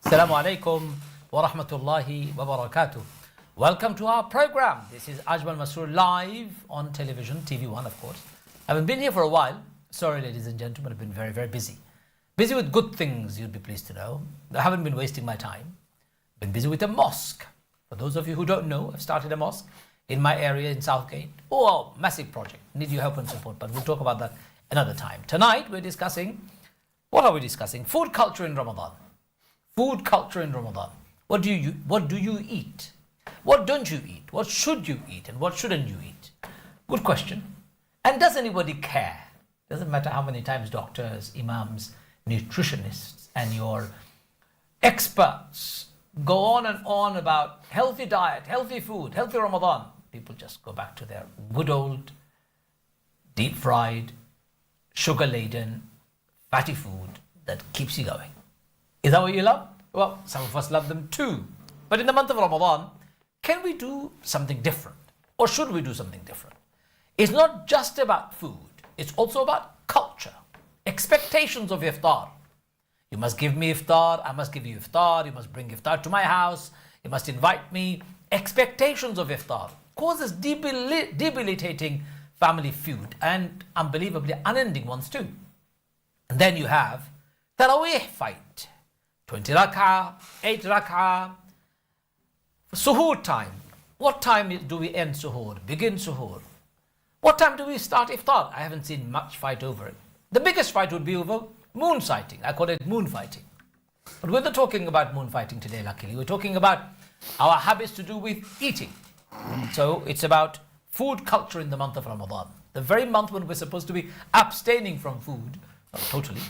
Assalamu alaikum wa rahmatullahi wa barakatuh. Welcome to our program. This is Ajmal Masroor live on television, TV1 of course. I haven't been here for a while. Sorry ladies and gentlemen, I've been very, very busy. Busy with good things, you'd be pleased to know. I haven't been wasting my time. Been busy with a mosque. For those of you who don't know, I've started a mosque in my area in Southgate. Oh, massive project. Need your help and support, but we'll talk about that another time. Tonight we're discussing, what are we discussing? Food culture in Ramadan. Food culture in Ramadan. What do you eat? What don't you eat? What should you eat and what shouldn't you eat? Good question. And does anybody care? Doesn't matter how many times doctors, imams, nutritionists and your experts go on and on about healthy diet, healthy food, healthy Ramadan. People just go back to their good old deep fried, sugar laden, fatty food that keeps you going. Is that what you love? Well, some of us love them too. But in the month of Ramadan, can we do something different? Or should we do something different? It's not just about food. It's also about culture. Expectations of iftar. You must give me iftar. I must give you iftar. You must bring iftar to my house. You must invite me. Expectations of iftar causes debilitating family feud and unbelievably unending ones too. And then you have Tarawih fight. 20 rak'ah, 8 rak'ah. Suhoor time. What time do we end suhoor? Begin suhoor. What time do we start iftar? I haven't seen much fight over it. The biggest fight would be over moon sighting. I call it moon fighting. But we're not talking about moon fighting today, luckily. We're talking about our habits to do with eating. So it's about food culture in the month of Ramadan. The very month when we're supposed to be abstaining from food. Not totally,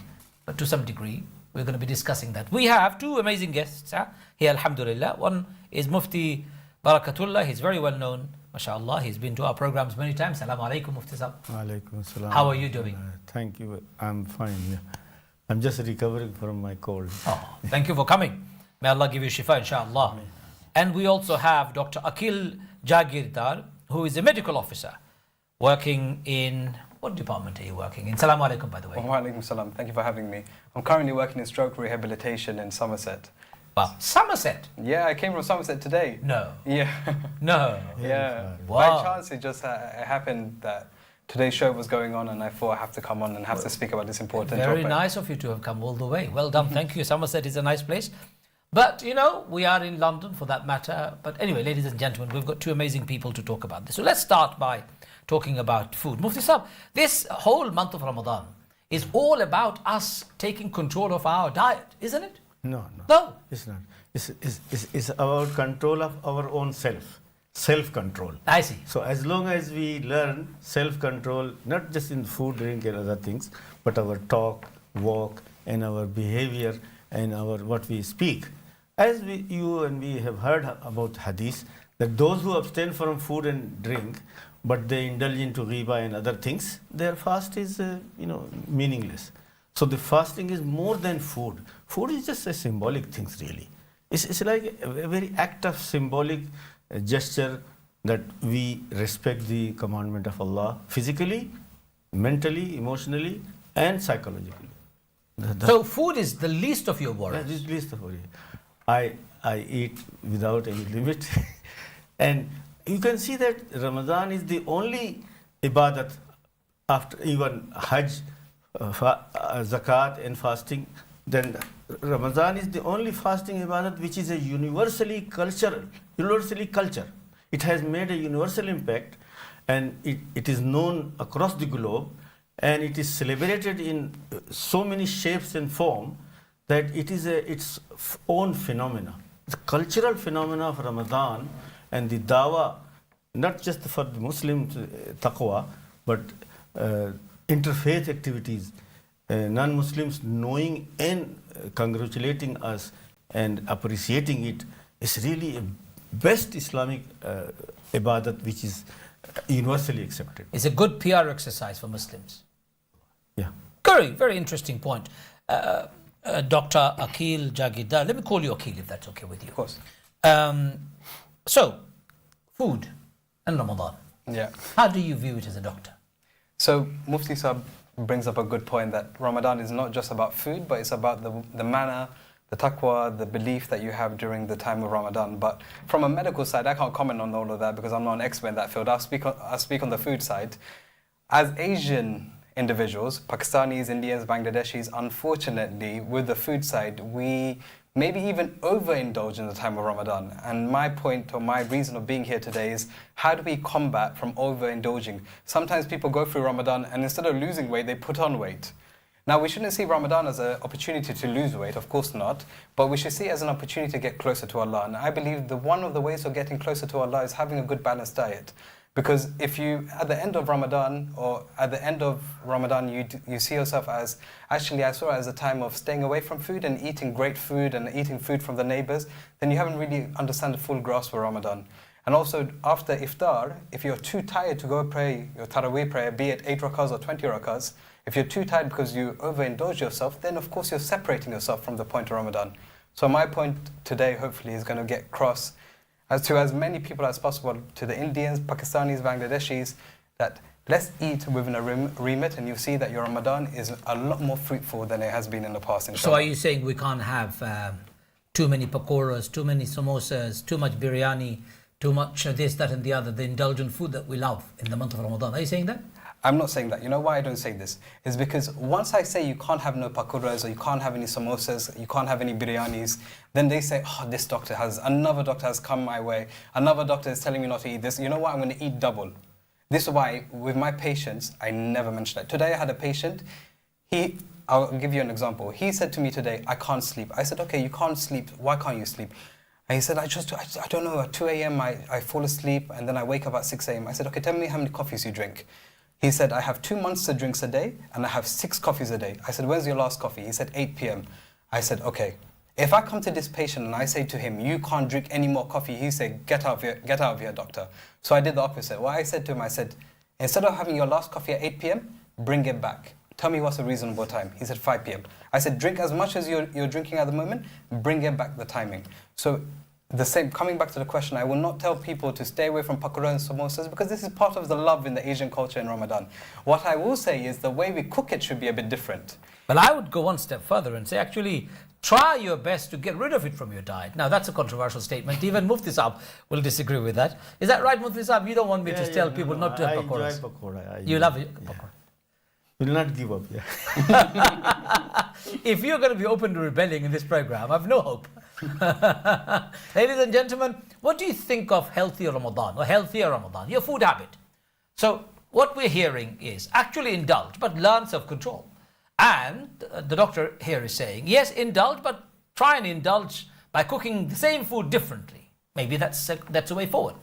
but to some degree. We're going to be discussing that. We have two amazing guests here, alhamdulillah. One is Mufti Barkatullah. He's very well known, mashallah. He's been to our programs many times. Assalamu alaikum, Mufti sahab. Alaikum salam. How are you doing? Thank you. I'm fine. Yeah. I'm just recovering from my cold. Oh, thank you for coming. May Allah give you shifa, inshallah. Amen. And we also have Dr. Aqil Jaigirdar, who is a medical officer working in... What department are you working in? Assalamu alaikum, by the way. Wa alaikum salam. Thank you for having me. I'm currently working in stroke rehabilitation in Somerset. Wow. Somerset? Yeah, I came from Somerset today. No. Yeah. No. Yeah. Wow. By chance, it just it happened that today's show was going on and I thought I have to come on and have to speak about this important topic. Very nice of you to have come all the way. Well done. Thank you. Somerset is a nice place. But, you know, we are in London for that matter. But anyway, ladies and gentlemen, we've got two amazing people to talk about this. So let's start by talking about food. Mufti Sahab, this whole month of Ramadan is all about us taking control of our diet, isn't it? No. No? It's not. It's about control of our own self. Self-control. I see. So as long as we learn self-control, not just in food, drink and other things, but our talk, walk and our behavior and our what we speak. As you and we have heard about hadith, that those who abstain from food and drink, but they indulge into riba and other things, their fast is, meaningless. So the fasting is more than food. Food is just a symbolic thing, really. It's like a very act of symbolic gesture that we respect the commandment of Allah physically, mentally, emotionally, and psychologically. So food is the least of your worries. Yeah, the least of worries. I eat without any limit. And you can see that Ramadan is the only ibadat after even Hajj, Zakat and fasting. Then Ramadan is the only fasting ibadat which is a universally culture. It has made a universal impact and it is known across the globe and it is celebrated in so many shapes and form that it is its own phenomena. The cultural phenomena of Ramadan and the dawah, not just for the Muslims, taqwa, but interfaith activities, non-Muslims knowing and congratulating us and appreciating it is really a best Islamic ibadat which is universally accepted. It's a good PR exercise for Muslims. Yeah. Very, very interesting point. Dr. Aqil Jaigirdar, let me call you Aqil if that's okay with you. Of course. So, food and Ramadan. Yeah. How do you view it as a doctor? So Mufti Sahab brings up a good point that Ramadan is not just about food, but it's about the manner, the taqwa, the belief that you have during the time of Ramadan. But from a medical side, I can't comment on all of that because I'm not an expert in that field. I'll speak on the food side. As Asian individuals, Pakistanis, Indians, Bangladeshis, unfortunately, with the food side, we maybe even overindulge in the time of Ramadan. And my point or my reason of being here today is, how do we combat from overindulging? Sometimes people go through Ramadan and instead of losing weight, they put on weight. Now, we shouldn't see Ramadan as an opportunity to lose weight, of course not, but we should see it as an opportunity to get closer to Allah. And I believe one of the ways of getting closer to Allah is having a good balanced diet. Because if you, at the end of Ramadan, you see yourself as, actually I saw it as a time of staying away from food and eating great food and eating food from the neighbors, then you haven't really understand the full grasp of Ramadan. And also after iftar, if you're too tired to go pray your Taraweeh prayer, be it 8 rakahs or 20 rakahs, if you're too tired because you overindulge yourself, then of course you're separating yourself from the point of Ramadan. So my point today hopefully is going to get across to as many people as possible, to the Indians, Pakistanis, Bangladeshis, that let's eat within a remit, and you see that your Ramadan is a lot more fruitful than it has been in the past. So are you saying we can't have too many pakoras, too many samosas, too much biryani, too much this, that and the other, the indulgent food that we love in the month of Ramadan? Are you saying that? I'm not saying that. You know why I don't say this? Is because once I say you can't have no pakoras, or you can't have any samosas, you can't have any biryanis, then they say, oh, another doctor has come my way, another doctor is telling me not to eat this. You know what? I'm going to eat double. This is why with my patients, I never mention that. Today I had a patient, I'll give you an example. He said to me today, I can't sleep. I said, okay, you can't sleep. Why can't you sleep? And he said, I don't know, at 2 a.m. I fall asleep and then I wake up at 6 a.m. I said, okay, tell me how many coffees you drink. He said, I have 2 monster drinks a day and I have 6 coffees a day. I said, when's your last coffee? He said, 8 p.m. I said, okay. If I come to this patient and I say to him, you can't drink any more coffee, he said, get out of here, doctor. So I did the opposite. What I said to him, I said, instead of having your last coffee at 8 p.m., bring it back. Tell me what's a reasonable time. He said 5 p.m. I said, drink as much as you're drinking at the moment, bring it back the timing. So the same, coming back to the question, I will not tell people to stay away from pakora and samosas because this is part of the love in the Asian culture in Ramadan. What I will say is the way we cook it should be a bit different. But I would go one step further and say, actually, try your best to get rid of it from your diet. Now, that's a controversial statement. Even Mufti Saab will disagree with that. Is that right, Mufti Saab? You don't want me to tell people not to have pakoras. I enjoy pakora. You love it? Yeah. Will not give up, yeah. If you're going to be open to rebelling in this program, I've no hope. Ladies and gentlemen, what do you think of healthier Ramadan or healthier Ramadan, your food habit? So what we're hearing is actually indulge, but learn self-control. And the doctor here is saying, yes, indulge, but try and indulge by cooking the same food differently. Maybe that's a way forward.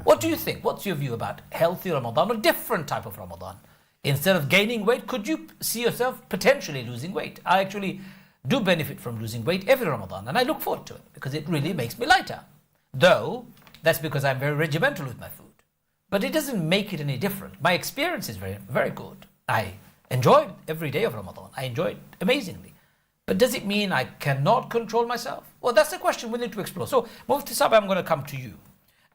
What do you think? What's your view about healthy Ramadan or different type of Ramadan? Instead of gaining weight, could you see yourself potentially losing weight? I actually do benefit from losing weight every Ramadan, and I look forward to it because it really makes me lighter. Though, that's because I'm very regimental with my food. But it doesn't make it any different. My experience is very, very good. I enjoy every day of Ramadan. I enjoy it amazingly. But does it mean I cannot control myself? Well, that's the question we need to explore. So, Mufti Saab, I'm going to come to you.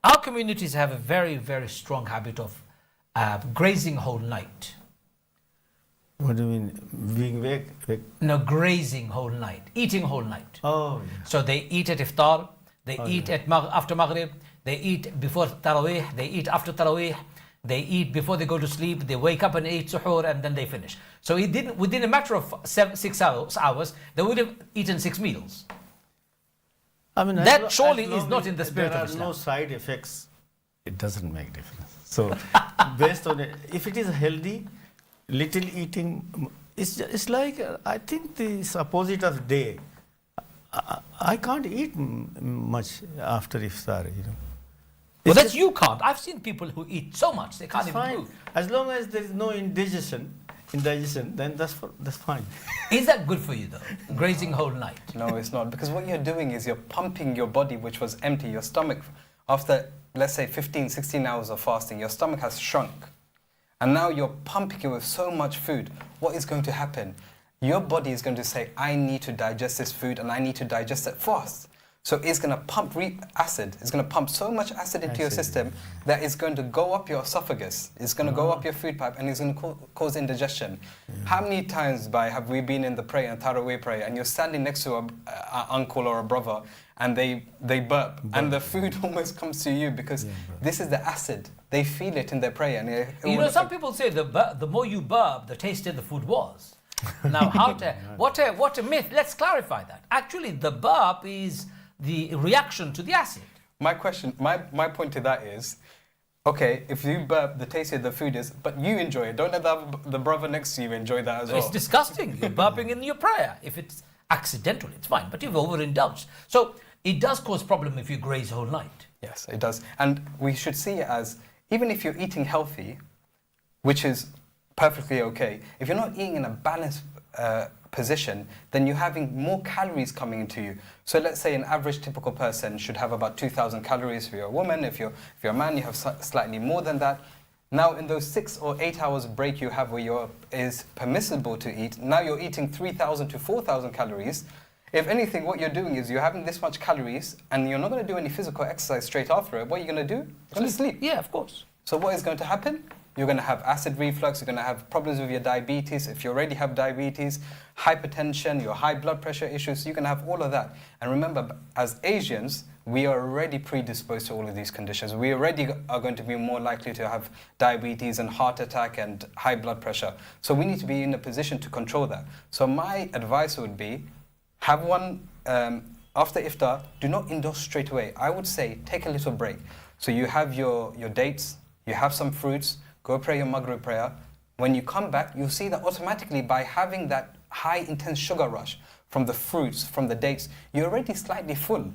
Our communities have a very, very strong habit of grazing whole night. What do you mean? Being awake? No, grazing whole night, eating whole night. Oh, yeah. So they eat at iftar, they eat at after Maghrib, they eat before Taraweeh, they eat after Taraweeh, they eat before they go to sleep, they wake up and eat suhoor, and then they finish. So within a matter of 6 hours, they would have eaten 6 meals. I mean, that surely is not in the spirit of Islam. There are no side effects. It doesn't make difference. So, based on it, if it is healthy, little eating, it's like, I think the opposite of day. I can't eat much after iftar, you know. Well, that's you can't. I've seen people who eat so much they can't even move. As long as there is no indigestion, then that's fine. Is that good for you though? Grazing whole night? No, it's not. Because what you're doing is you're pumping your body, which was empty, your stomach, after, let's say, 15, 16 hours of fasting, your stomach has shrunk. And now you're pumping it with so much food. What is going to happen? Your body is going to say, I need to digest this food and I need to digest it fast. So it's going to pump acid. It's going to pump so much acid into your system that it's going to go up your esophagus. It's going to go up your food pipe and it's going to cause indigestion. How many times have we been in the prayer and Taraweeh prayer and you're standing next to an uncle or a brother and they burp and the food almost comes to you because this is the acid. They feel it in their prayer. And some people say the more you burp, the tastier the food was. Now, what a myth. Let's clarify that. Actually, the burp is the reaction to the acid. My point to that is, okay, if you burp, the tastier the food is, but you enjoy it. Don't let the brother next to you enjoy that as well. It's disgusting. You're burping in your prayer. If it's accidental, it's fine, but you've overindulged. So it does cause problem if you graze whole night. Yes, it does. And we should see it as, even if you're eating healthy, which is perfectly okay, if you're not eating in a balanced position, then you're having more calories coming into you. So let's say an average typical person should have about 2,000 calories. If you're a woman, if you're a man, you have slightly more than that. Now in those 6 or 8 hours break you have where is permissible to eat, now you're eating 3,000 to 4,000 calories. If anything, what you're doing is you're having this much calories and you're not going to do any physical exercise straight after it. What are you going to do? You're going to sleep. Yeah, of course. So what is going to happen? You're going to have acid reflux, you're going to have problems with your diabetes. If you already have diabetes, hypertension, your high blood pressure issues, you can have all of that. And remember, as Asians, we are already predisposed to all of these conditions. We already are going to be more likely to have diabetes and heart attack and high blood pressure. So we need to be in a position to control that. So my advice would be, have one after iftar, do not indulge straight away. I would say, take a little break. So you have your dates, you have some fruits, go pray your Maghrib prayer. When you come back, you'll see that automatically by having that high intense sugar rush from the fruits, from the dates, you're already slightly full.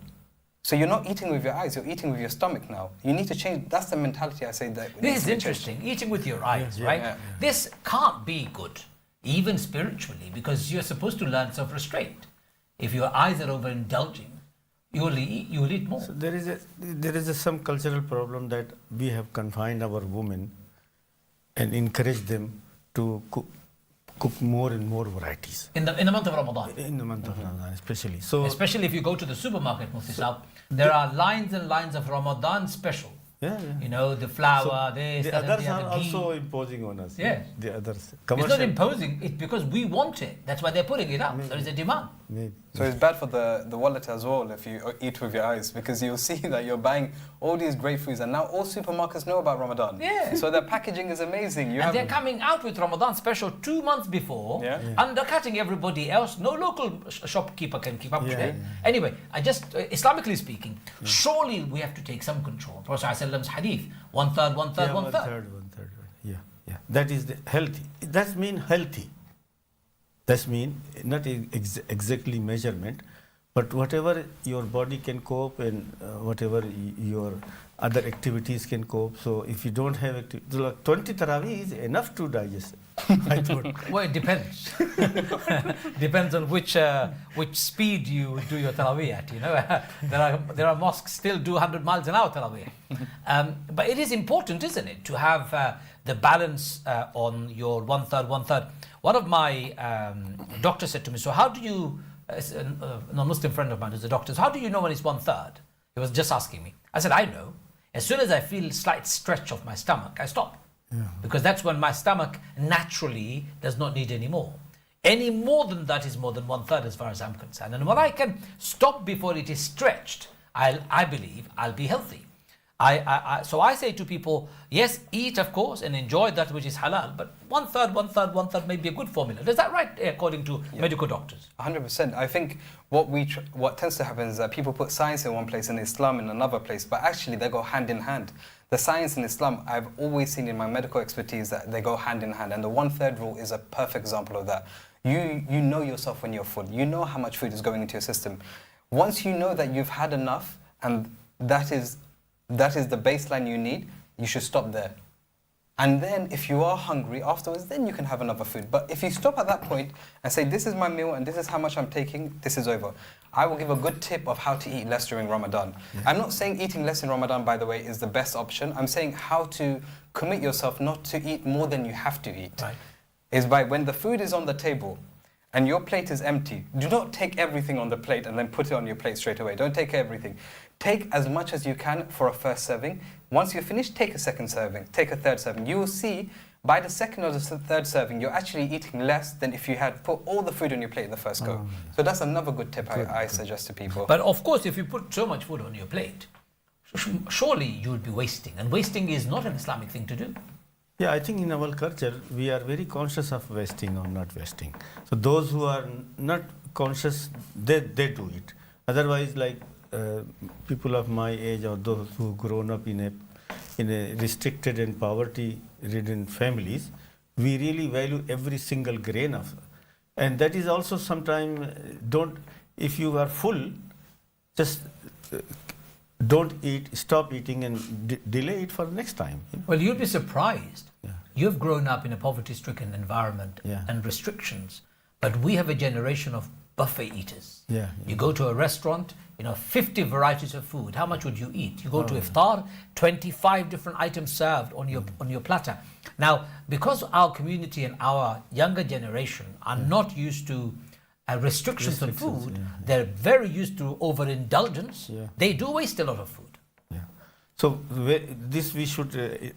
So you're not eating with your eyes, you're eating with your stomach now. You need to change, that's the mentality I say that. This is interesting, eating with your eyes, right? Yeah. This can't be good, even spiritually, because you're supposed to learn self-restraint. If your eyes are overindulging, you will eat more. So there is some cultural problem that we have confined our women and encourage them to cook more and more varieties. In the month of Ramadan? In the month of Ramadan, especially. So especially if you go to the supermarket, Mufti Sahab, there are lines and lines of Ramadan special. Yeah. You know, the flour, the others are also imposing on us. Yeah. The others. It's not imposing, it's because we want it. That's why they're putting it up. There is a demand. So it's bad for the wallet as well if you eat with your eyes, because you'll see that you're buying all these great foods and now all supermarkets know about Ramadan. Yeah. So their packaging is amazing. They're coming out with Ramadan special 2 months before, undercutting everybody else. No local shopkeeper can keep up to it. Anyway, Islamically speaking, surely we have to take some control. Prophet ﷺ's hadith, one third. Yeah. That is the healthy. That means healthy. That means not exactly measurement, but whatever your body can cope and whatever your other activities can cope. So if you don't have 20 Taraweeh is enough to digest. I thought. Well, it depends. Depends on which speed you do your Taraweeh at. You know, there are mosques still do 100 miles an hour Taraweeh. But it is important, isn't it, to have the balance on your one third. One of my doctors said to me, so how do you, a non-Muslim friend of mine who's a doctor, so how do you know when it's 1/3? He was just asking me. I said, I know. As soon as I feel slight stretch of my stomach, I stop. Yeah. Because that's when my stomach naturally does not need any more. Any more than that is more than 1/3 as far as I'm concerned. And when I can stop before it is stretched, I believe I'll be healthy. So I say to people, yes, eat of course and enjoy that which is halal, but 1/3 may be a good formula. Is that right according to medical doctors? 100%. I think what tends to happen is that people put science in one place and Islam in another place, but actually they go hand in hand. The science and Islam, I've always seen in my medical expertise that they go hand in hand, and the 1/3 rule is a perfect example of that. You know yourself when you're full. You know how much food is going into your system. Once you know that you've had enough and that is the baseline you need, you should stop there. And then if you are hungry afterwards, then you can have another food. But if you stop at that point and say, this is my meal and this is how much I'm taking, this is over. I will give a good tip of how to eat less during Ramadan. Yeah. I'm not saying eating less in Ramadan, by the way, is the best option. I'm saying how to commit yourself not to eat more than you have to eat. Right. Is by when the food is on the table and your plate is empty, do not take everything on the plate and then put it on your plate straight away. Don't take everything. Take as much as you can for a first serving. Once you're finished, take a second serving, take a third serving. You will see by the second or the third serving, you're actually eating less than if you had put all the food on your plate in the first go. So that's another good tip I suggest to people. But of course, if you put so much food on your plate, surely you would be wasting. And wasting is not an Islamic thing to do. Yeah, I think in our culture, we are very conscious of wasting or not wasting. So those who are not conscious, they do it. Otherwise, like people of my age or those who grown up in a restricted and poverty-ridden families, we really value every single grain of. And that is also sometimes if you are full, just don't eat, stop eating and delay it for the next time. You know? Well, you'd be surprised. Yeah. You've grown up in a poverty-stricken environment and restrictions, but we have a generation of buffet eaters. Yeah. You go to a restaurant, 50 varieties of food. How much would you eat? You go to iftar, 25 different items served on your platter. Now, because our community and our younger generation are not used to restrictions on food, they're very used to overindulgence. Yeah. They do waste a lot of food. Yeah. So we should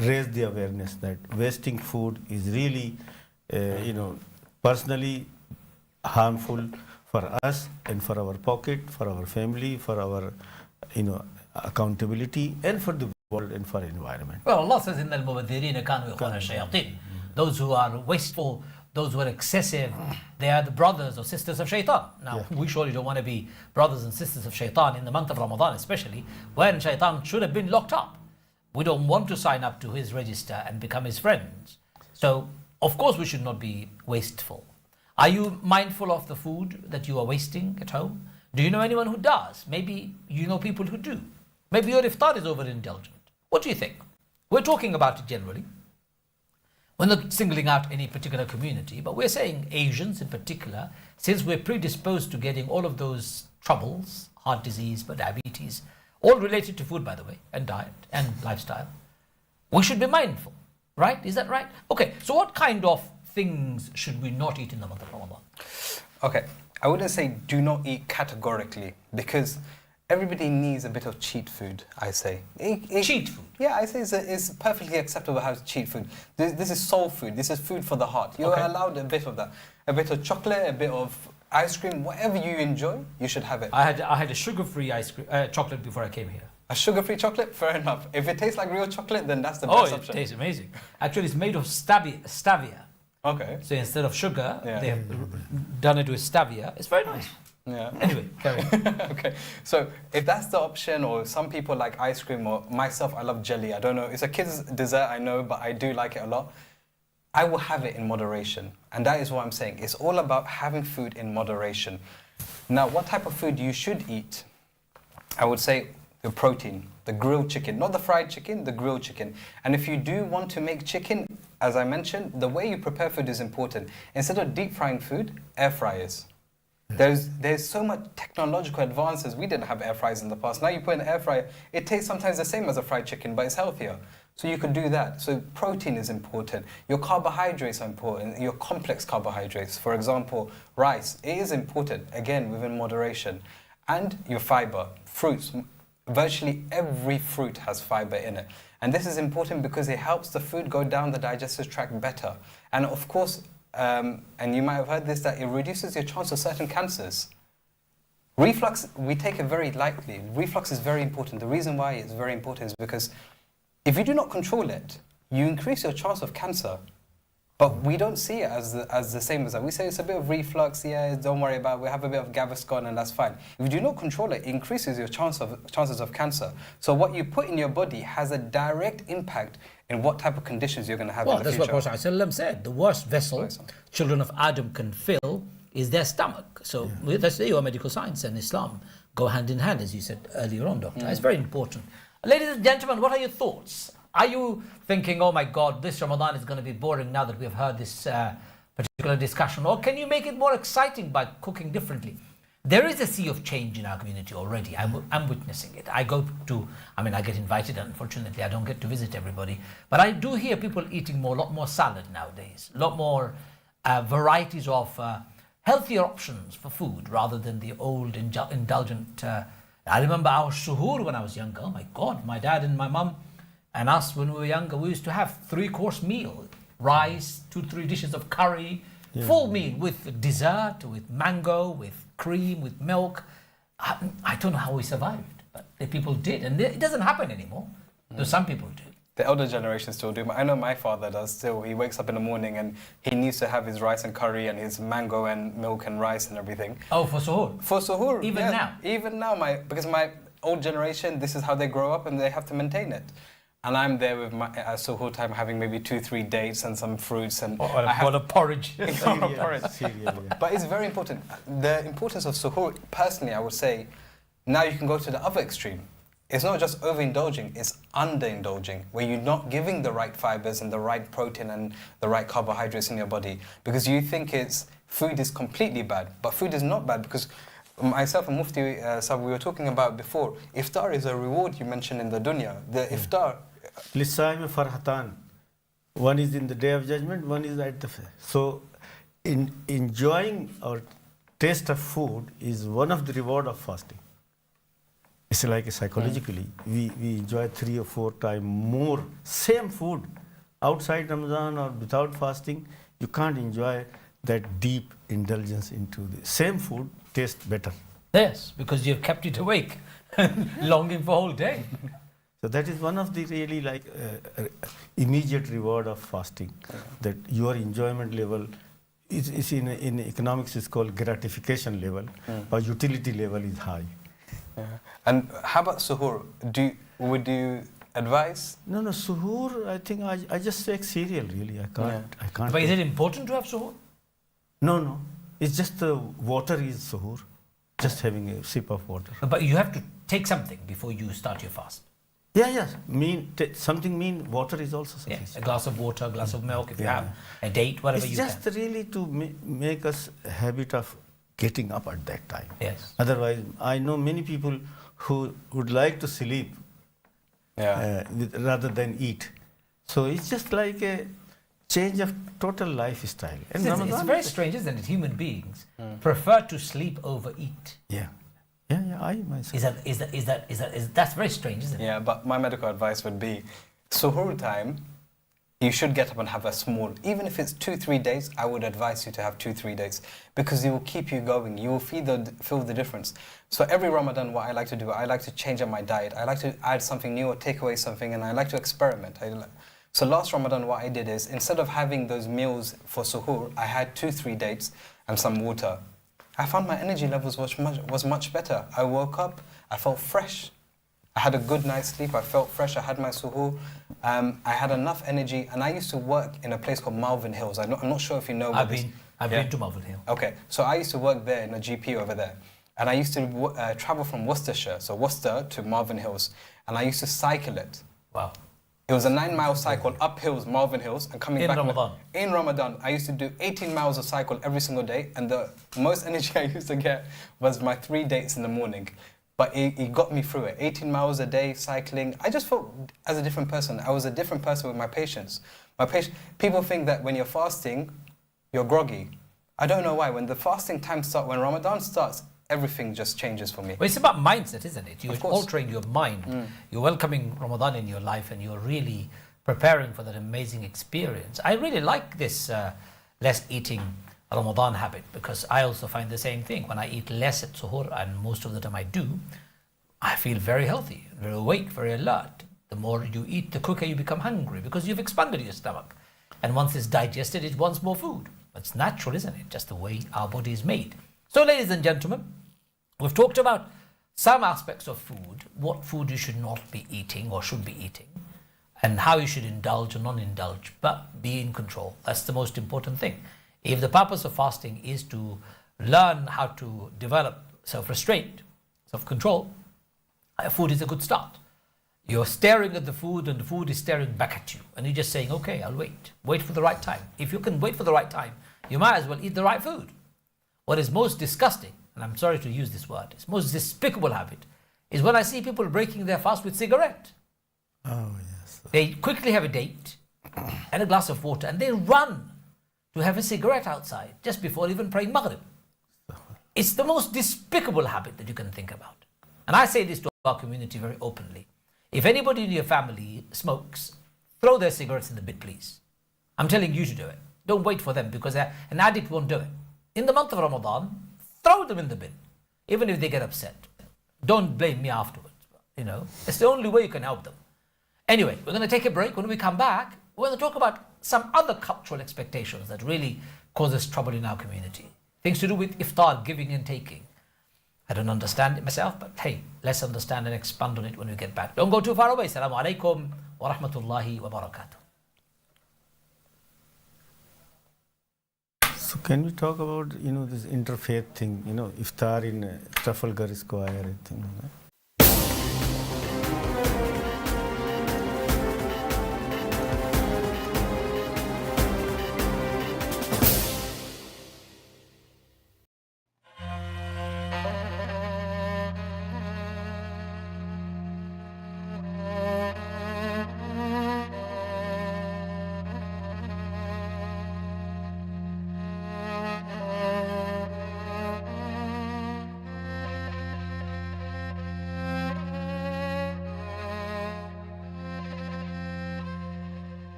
raise the awareness that wasting food is really, personally harmful for us and for our pocket, for our family, for our, accountability, and for the world and for environment. Well, Allah says, إِنَّ الْمُبَذِّرِينَ كَانُوا إِخْوَانَ الشَّيَاطِينَ. Those who are wasteful, those who are excessive, they are the brothers or sisters of shaitan. Now, we surely don't want to be brothers and sisters of shaitan in the month of Ramadan, especially when shaitan should have been locked up. We don't want to sign up to his register and become his friends. So, of course, we should not be wasteful. Are you mindful of the food that you are wasting at home? Do you know anyone who does? Maybe you know people who do. Maybe your iftar is overindulgent. What do you think? We're talking about it generally. We're not singling out any particular community, but we're saying Asians in particular, since we're predisposed to getting all of those troubles, heart disease, diabetes, all related to food, by the way, and diet and lifestyle, we should be mindful, right? Is that right? Okay, so what kind of things should we not eat in the month of Ramadan? Okay, I wouldn't say do not eat categorically, because everybody needs a bit of cheat food, I say. Cheat food? Yeah, I say it's perfectly acceptable to have cheat food. This is soul food. This is food for the heart. You're allowed a bit of that. A bit of chocolate, a bit of ice cream, whatever you enjoy, you should have it. I had a sugar-free chocolate before I came here. A sugar-free chocolate? Fair enough. If it tastes like real chocolate, then that's the best option. Oh, it tastes amazing. Actually, it's made of stevia. Okay. So instead of sugar, they have done it with stevia. It's very nice. Yeah. Anyway, carry on. Okay. So if that's the option, or some people like ice cream, or myself, I love jelly. I don't know. It's a kid's dessert, I know, but I do like it a lot. I will have it in moderation. And that is what I'm saying. It's all about having food in moderation. Now, what type of food you should eat? I would say the protein, the grilled chicken, not the fried chicken, the grilled chicken. And if you do want to make chicken, as I mentioned, the way you prepare food is important. Instead of deep frying food, air fryers. There's so much technological advances. We didn't have air fryers in the past. Now you put in an air fryer, it tastes sometimes the same as a fried chicken, but it's healthier. So you could do that. So protein is important. Your carbohydrates are important, your complex carbohydrates. For example, rice, it is important, again, within moderation. And your fiber, fruits. Virtually every fruit has fiber in it. And this is important because it helps the food go down the digestive tract better. And of course, and you might have heard this, that it reduces your chance of certain cancers. Reflux, we take it very lightly. Reflux is very important. The reason why it's very important is because if you do not control it, you increase your chance of cancer. But we don't see it as the same as that. We say it's a bit of reflux, don't worry about it. We have a bit of Gaviscon and that's fine. If you do not control it, it increases your chances of cancer. So what you put in your body has a direct impact in what type of conditions you're going to have in the future. Well, that's what Prophet said. The worst vessel children of Adam can fill is their stomach. So let's say your medical science and Islam go hand in hand, as you said earlier on, Doctor. It's very important. Ladies and gentlemen, what are your thoughts? Are you thinking, oh my God, this Ramadan is going to be boring now that we've heard this particular discussion? Or can you make it more exciting by cooking differently? There is a sea of change in our community already. I'm witnessing it. I get invited, unfortunately. I don't get to visit everybody. But I do hear people eating a lot more salad nowadays. A lot more varieties of healthier options for food rather than the old indulgent. I remember our suhoor when I was younger. Oh my God, my dad and my mum and us when we were younger, we used to have 3-course meal, rice, 2-3 dishes of curry, full meal with dessert, with mango, with cream, with milk. I don't know how we survived, but the people did, and it doesn't happen anymore. Though some people do. The elder generation still do. I know my father does still. He wakes up in the morning and he needs to have his rice and curry and his mango and milk and rice and everything. Oh, for suhoor? For suhoor, Even now? Even now, because my old generation, this is how they grow up and they have to maintain it. And I'm there with my suhoor time having maybe 2-3 dates and some fruits and a bowl of porridge. But it's very important. The importance of suhoor, personally, I would say, now you can go to the other extreme. It's not just overindulging, it's underindulging, where you're not giving the right fibers and the right protein and the right carbohydrates in your body because you think food is completely bad. But food is not bad because myself and Mufti, we were talking about before, iftar is a reward you mentioned in the dunya. The iftar. Lisaim farhatan. One is in the day of judgment, one is at the fair. So, enjoying or taste of food is one of the reward of fasting. It's like psychologically, we enjoy 3 or 4 times more same food outside Ramadan or without fasting. You can't enjoy that deep indulgence into the same food. Tastes better. Yes, because you've kept it awake, longing for a whole day. So that is one of the really immediate reward of fasting. That your enjoyment level is in economics is called gratification level, or utility level is high. Yeah. And how about suhoor? Would you advise? No, suhoor. I think I just take cereal. Really, I can't. But is it important to have suhoor? No. It's just the water is suhoor. Just having a sip of water. But you have to take something before you start your fast. Yeah. Something water is also sufficient. Yeah, a glass of water, a glass of milk, if you have a date, whatever you can. It's just really to make us a habit of getting up at that time. Yes. Otherwise, I know many people who would like to sleep rather than eat. So it's just like a change of total lifestyle. And it's very strange, isn't it? Human beings prefer to sleep over eat. Yeah. I myself. That's very strange, isn't it? Yeah, but my medical advice would be, suhoor time, you should get up and have a small, even if it's 2-3 days, I would advise you to have 2-3 days because it will keep you going. You will feel the difference. So every Ramadan, what I like to do, I like to change up my diet. I like to add something new or take away something, and I like to experiment. So last Ramadan, what I did is, instead of having those meals for suhoor, I had 2-3 dates and some water. I found my energy levels was much better. I woke up, I felt fresh. I had a good night's sleep, I felt fresh, I had my suhoor, I had enough energy, and I used to work in a place called Malvern Hills. I'm not sure if you know I've been to Malvern Hill. Okay, so I used to work there in a GP over there. And I used to travel from Worcestershire, so Worcester to Malvern Hills, and I used to cycle it. Wow. It was a 9-mile cycle up hills, Malvern Hills, and coming back. In Ramadan, I used to do 18 miles of cycle every single day, and the most energy I used to get was my 3 dates in the morning. But it got me through it. 18 miles a day cycling. I just felt as a different person. I was a different person with my patients. People think that when you're fasting, you're groggy. I don't know why. When the fasting time starts, when Ramadan starts, everything just changes for me. Well, it's about mindset, isn't it? You're altering your mind. You're welcoming Ramadan in your life, and you're really preparing for that amazing experience. I really like this less eating Ramadan habit, because I also find the same thing. When I eat less at suhoor, and most of the time I do, I feel very healthy, very awake, very alert. The more you eat, the quicker you become hungry, because you've expanded your stomach. And once it's digested, it wants more food. It's natural, isn't it? Just the way our body is made. So, ladies and gentlemen, we've talked about some aspects of food, what food you should not be eating or should be eating, and how you should indulge or non-indulge, but be in control. That's the most important thing. If the purpose of fasting is to learn how to develop self-restraint, self-control, food is a good start. You're staring at the food and the food is staring back at you, and you're just saying, okay, I'll wait. Wait for the right time. If you can wait for the right time, you might as well eat the right food. What is most disgusting, and I'm sorry to use this word, it's most despicable habit, is when I see people breaking their fast with cigarette. Oh, yes. They quickly have a date and a glass of water, and they run to have a cigarette outside just before even praying Maghrib. It's the most despicable habit that you can think about. And I say this to our community very openly. If anybody in your family smokes, throw their cigarettes in the bin, please. I'm telling you to do it. Don't wait for them, because an addict won't do it. In the month of Ramadan, throw them in the bin, even if they get upset. Don't blame me afterwards. It's the only way you can help them. Anyway, we're going to take a break. When we come back, we're going to talk about some other cultural expectations that really causes trouble in our community. Things to do with iftar, giving and taking. I don't understand it myself, but hey, let's understand and expand on it when we get back. Don't go too far away. Assalamu alaikum wa rahmatullahi wa barakatuh. So can we talk about, this interfaith thing, iftar in Trafalgar Square and things like that?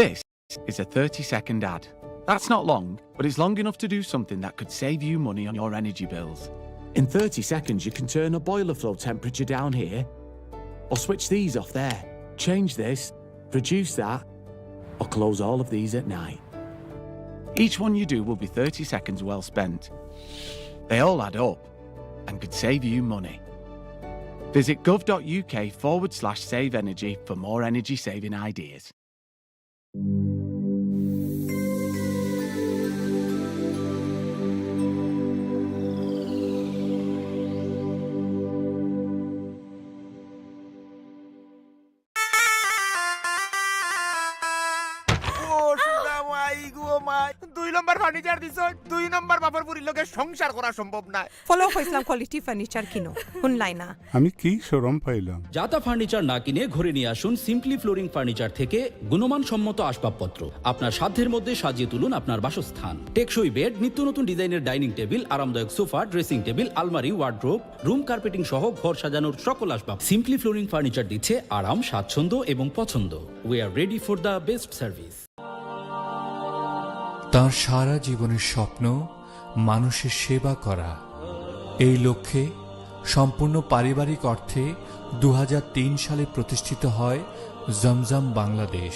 This is a 30-second ad. That's not long, but it's long enough to do something that could save you money on your energy bills. In 30 seconds, you can turn a boiler flow temperature down here, or switch these off there, change this, reduce that, or close all of these at night. Each one you do will be 30 seconds well spent. They all add up and could save you money. Visit gov.uk/save energy for more energy saving ideas. Furniture দিছ 2 নম্বর বাপর পুরি লোকে সংসার করা সম্ভব না follow ইসলাম quality furniture কিনো হুনলাইনা আমি কি শরম পাইলাম জাতা ফার্নিচার না কিনে ঘরে নিয়ে আসুন সিম্পলি ফ্লোরিং ফার্নিচার থেকে গুণমানসম্মত আসবাবপত্র আপনার সাধ্যের মধ্যে সাজিয়ে তুলুন আপনার বাসস্থান টেকসই বেড নিত্য নতুন ডিজাইনের ডাইনিং টেবিল আরামদায়ক সোফা ড্রেসিং টেবিল আলমারি ওয়ার্ড্রোব রুম কার্পেটিং সহ ঘর সাজানোর সকল আসবাব সিম্পলি ফ্লোরিং ফার্নিচার দিচ্ছে আরাম স্বাচ্ছন্দ্য এবং পছন্দ we are ready for the best service তাঁর সারা জীবনের স্বপ্ন মানুষের সেবা করা এই লক্ষ্যে সম্পূর্ণ পারিবারিক অর্থে 2003 সালে প্রতিষ্ঠিত হয় জমজম বাংলাদেশ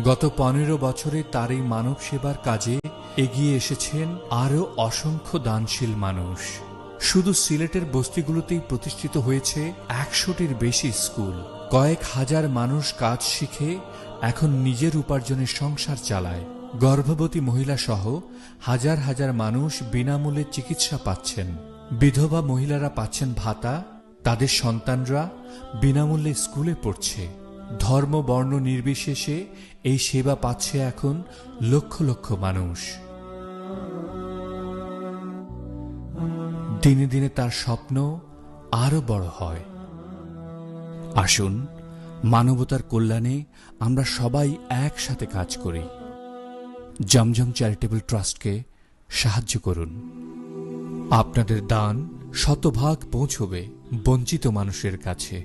গত 15 বছরে তার এই মানব সেবার কাজে এগিয়ে এসেছেন আরও অসংখ্য দানশীল মানুষ শুধু সিলেটের বস্তিগুলোতেই প্রতিষ্ঠিত হয়েছে 100টির বেশি স্কুল কয়েক হাজার মানুষ কাজ শিখে এখন নিজের উপার্জনের সংসার চালায় গর্ভবতী মহিলা সহ হাজার হাজার মানুষ বিনামূল্যে চিকিৎসা পাচ্ছেন বিধবা মহিলারা পাচ্ছেন ভাতা তাদের সন্তানরা বিনামূল্যে স্কুলে পড়ছে ধর্ম বর্ণ নির্বিশেষে এই সেবা পাচ্ছে এখন লক্ষ লক্ষ মানুষ দিনে দিনে তার স্বপ্ন আরো বড় হয় আসুন মানবতার কল্যাণে আমরা সবাই একসাথে কাজ করি জমজম চ্যারিটেবল ট্রাস্টকে সাহায্য করুন আপনাদের দান শতভাগ পৌঁছবে বঞ্চিত মানুষের কাছে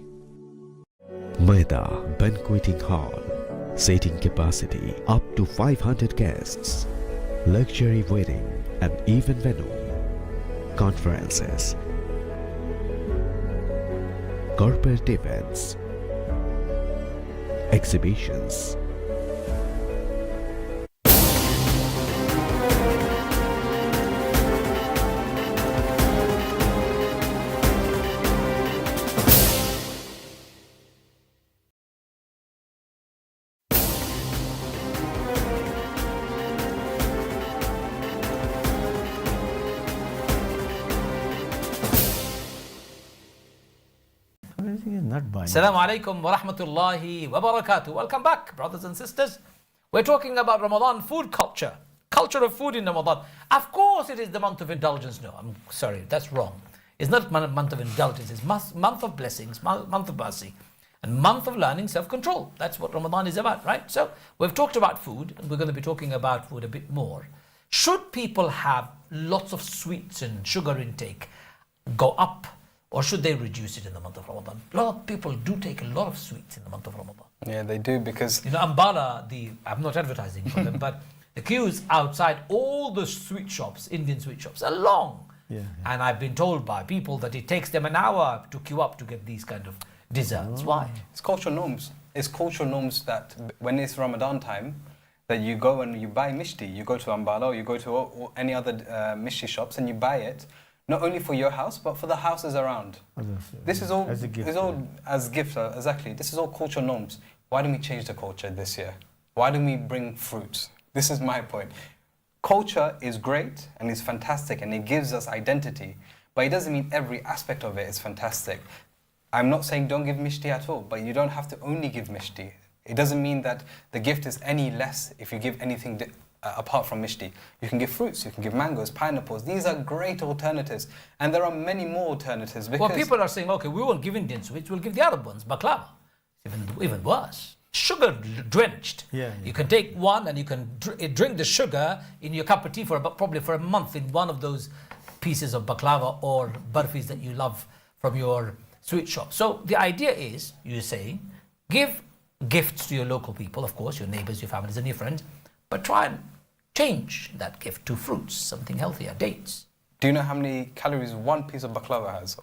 Maida Banqueting Hall, seating capacity up to 500 guests, luxury wedding and event venue, conferences, corporate events, exhibitions. Assalamu alaikum wa rahmatullahi wa barakatuh. Welcome back, brothers and sisters. We're talking about Ramadan food culture. Culture of food in Ramadan. Of course it is the month of indulgence. No, I'm sorry, that's wrong. It's not month of indulgence, it's month of blessings, month of mercy. And month of learning self-control. That's what Ramadan is about, right? So we've talked about food, and we're going to be talking about food a bit more. Should people have lots of sweets and sugar intake go up, or should they reduce it in the month of Ramadan? A lot of people do take a lot of sweets in the month of Ramadan. Yeah, they do, because... You know, Ambala, I'm not advertising for them, but the queues outside all the sweet shops, Indian sweet shops, are long. Yeah. And I've been told by people that it takes them an hour to queue up to get these kind of desserts. Why? It's cultural norms. It's cultural norms that when it's Ramadan time, that you go and you buy mishti. You go to Ambala or you go to any other mishti shops and you buy it, not only for your house, but for the houses around. This is all, as a gift. As gift, exactly. This is all cultural norms. Why don't we change the culture this year? Why don't we bring fruits? This is my point. Culture is great and it's fantastic and it gives us identity, but it doesn't mean every aspect of it is fantastic. I'm not saying don't give mishti at all, but you don't have to only give mishti. It doesn't mean that the gift is any less if you give anything apart from mishti. You can give fruits, you can give mangoes, pineapples. These are great alternatives. And there are many more alternatives. Because well, people are saying, okay, we won't give Indian sweets, we'll give the Arab ones, baklava. Even worse. Sugar drenched. Yeah. You can take one and you can drink the sugar in your cup of tea probably for a month in one of those pieces of baklava or barfis that you love from your sweet shop. So the idea is, you're saying, give gifts to your local people, of course, your neighbors, your families and your friends, but try and change that gift to fruits, something healthier, dates. Do you know how many calories one piece of baklava has?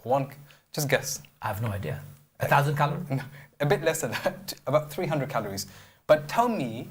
Just guess. I have no idea. 1,000 calories? No, a bit less than that, about 300 calories. But tell me,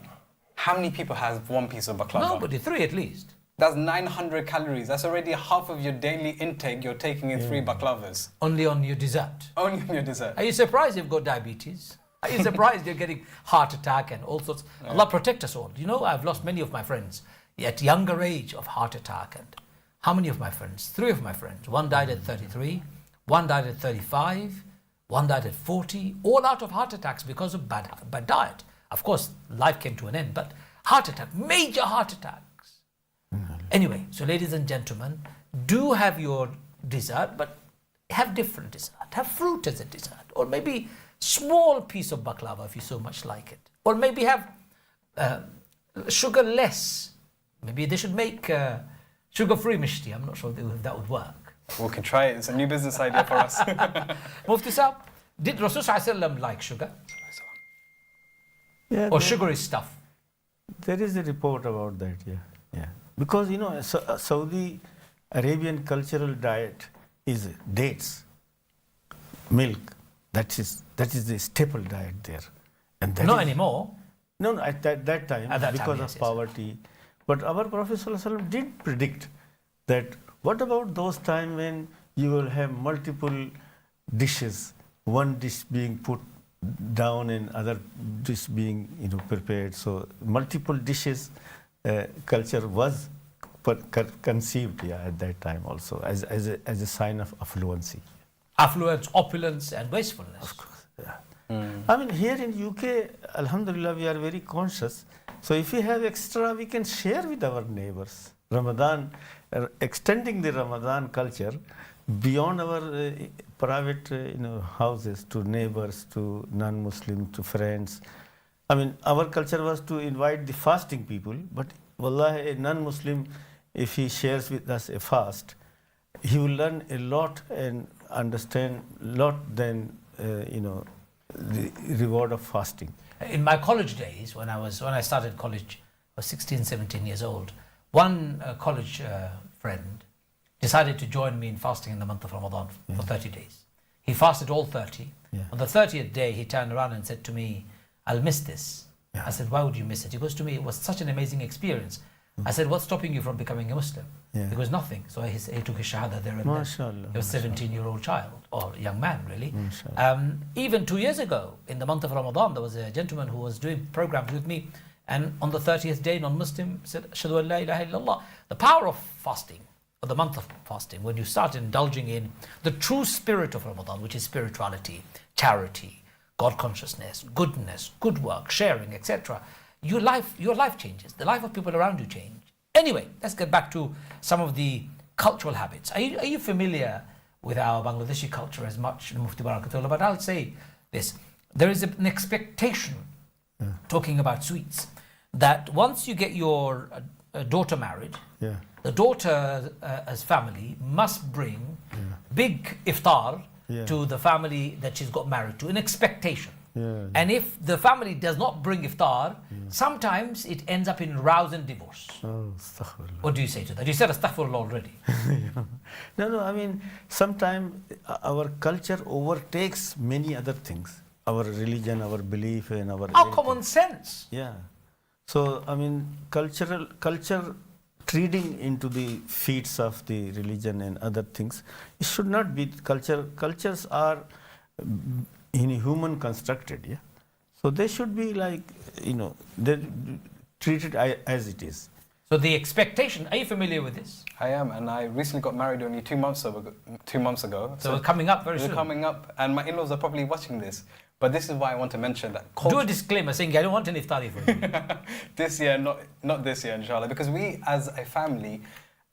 how many people have one piece of baklava? Nobody, 3 at least. That's 900 calories. That's already half of your daily intake you're taking in 3 baklavas. Only on your dessert. Only on your dessert. Are you surprised you've got diabetes? Are you surprised you're getting heart attack and all sorts? Yeah. Allah protect us all. You know, I've lost many of my friends at younger age of heart attack. And how many of my friends? 3 of my friends. One died at 33, one died at 35, one died at 40, all out of heart attacks because of bad diet. Of course, life came to an end, but heart attack, major heart attacks. Anyway, so ladies and gentlemen, do have your dessert, but have different dessert. Have fruit as a dessert, or maybe small piece of baklava if you so much like it. Or maybe have sugar less. Maybe they should make sugar-free mishti. I'm not sure if that would work. We can try it. It's a new business idea for us. Mufti Saab, did Rasul ﷺ like sugar? Yeah, or sugary stuff? There is a report about that, yeah. Because, you know, Saudi Arabian cultural diet is dates, milk. That is the staple diet there. And that not anymore. No, at that time, because of poverty. Yes. But our Prophet ﷺ did predict that what about those times when you will have multiple dishes, one dish being put down and other dish being prepared. So multiple dishes culture was conceived at that time also as a sign of affluency. Affluence, opulence and wastefulness. Of course, yeah. I mean, here in UK, alhamdulillah, we are very conscious. So if we have extra, we can share with our neighbors. Ramadan, extending the Ramadan culture beyond our private houses to neighbors, to non-Muslim, to friends. I mean, our culture was to invite the fasting people, but wallahi, a non-Muslim, if he shares with us a fast, he will learn a lot and understand a lot than the reward of fasting. In my college days, when I started college, I was 16, 17 years old. One college friend decided to join me in fasting in the month of Ramadan for 30 days. He fasted all 30. Yeah. On the 30th day, he turned around and said to me, "I'll miss this." Yeah. I said, "Why would you miss it?" He goes to me, "It was such an amazing experience." I said, "What's stopping you from becoming a Muslim?" Yeah. He goes, "Nothing." So he took his shahada there and then. He was a 17-year-old child, or young man really. Even 2 years ago, in the month of Ramadan, there was a gentleman who was doing programs with me, and on the 30th day, non-Muslim said, "Ashhadu an la ilaha illallah." The power of fasting, or the month of fasting, when you start indulging in the true spirit of Ramadan, which is spirituality, charity, God consciousness, goodness, good work, sharing, etc., your life changes. The life of people around you change. Anyway, let's get back to some of the cultural habits. Are you familiar with our Bangladeshi culture as much, Mufti Barkatullah? But I'll say this. there is an expectation, talking about sweets, that once you get your daughter married, Yeah. the daughter as family must bring big iftar to the family that she's got married to, an expectation. Yeah. And if the family does not bring iftar, sometimes it ends up in rows and divorce. Oh, astaghfirullah. What do you say to that? You said astaghfirullah already. No, I mean, sometimes our culture overtakes many other things. Our religion, our belief, and our... Our common sense. Yeah. So, I mean, culture treading into the feet of the religion and other things, it should not be culture. Cultures are human constructed, yeah. So they should be like, they're treated as it is. So the expectation, are you familiar with this? I am, and I recently got married only 2 months ago. So we're coming up very soon. We're coming up, and my in-laws are probably watching this. But this is why I want to mention that. Do a disclaimer saying, I don't want an iftari for you. This year, not this year, inshallah. Because we, as a family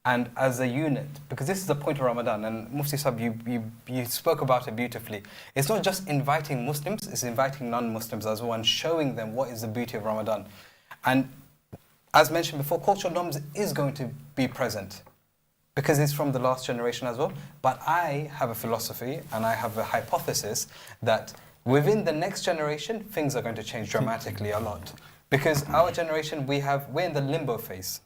and as a unit, because this is the point of Ramadan, and Mufti Sahib, you spoke about it beautifully. It's not just inviting Muslims, it's inviting non-Muslims as well, and showing them what is the beauty of Ramadan. And as mentioned before, cultural norms is going to be present, because it's from the last generation as well. But I have a philosophy, and I have a hypothesis that within the next generation, things are going to change dramatically a lot. Because our generation, we're in the limbo phase.